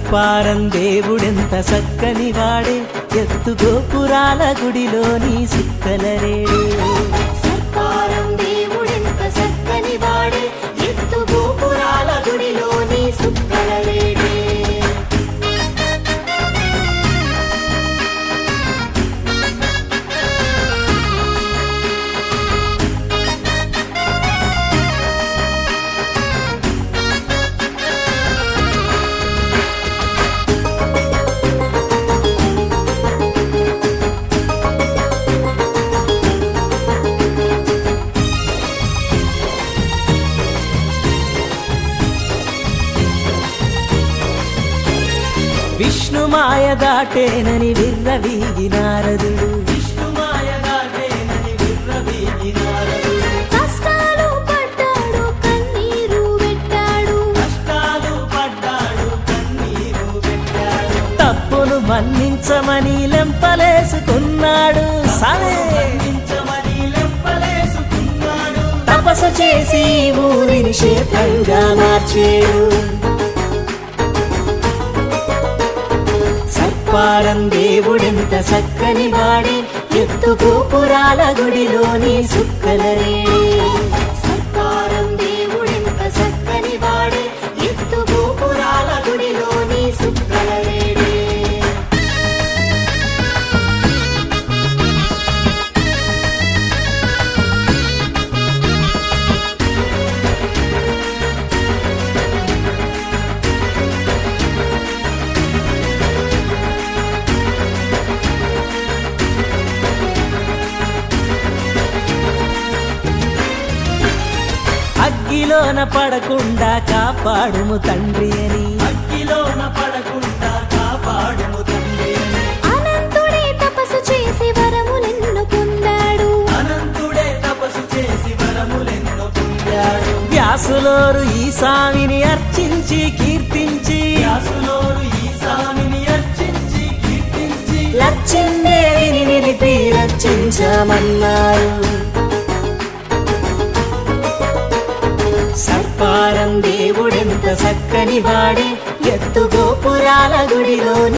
సర్పారం దేవుడెంత సక్కని వాడే, ఎత్తు గోపురాల గుడిలోని సుక్కలరేడే. సర్పారం దేవుడెంత సక్కని వాడే, ఎత్తు గోపురాల గుడిలోని సుక్కలరేడే. విష్ణుమాయ దాటేనని విర్రవీగినారదుడు, కష్టాలు పడ్డాడు కన్నీరు పెట్టాడు, తప్పును మన్నించమని లెంపలేసుకున్నాడు. తపస్సు చేసి ఊరిని క్షేత్రంగా మార్చేడు. సర్పారం దేవుడెంత సక్కని వాడే, ఎత్తు గోపురాల గుడిలోని సుక్కలరేడే. సర్పారం దేవుడెంత సక్కని వాడే, ఎత్తు గోపురాల గుడిలోని సుక్కలరేడే. అగ్గిలోన పడకుండా కాపాడుము తండ్రి అని, అనంతుడే తపస్సు చేసి వరములెన్నో పొందాడు, వ్యాసులోరు ఈ స్వామిని అర్చించి కీర్తించి, లక్ష్మీదేవిని నిలిపి రక్షించమన్నారు. సర్పారం దేవుడెంత సక్కని వాడే, ఎత్తు గోపురాల గుడిలోని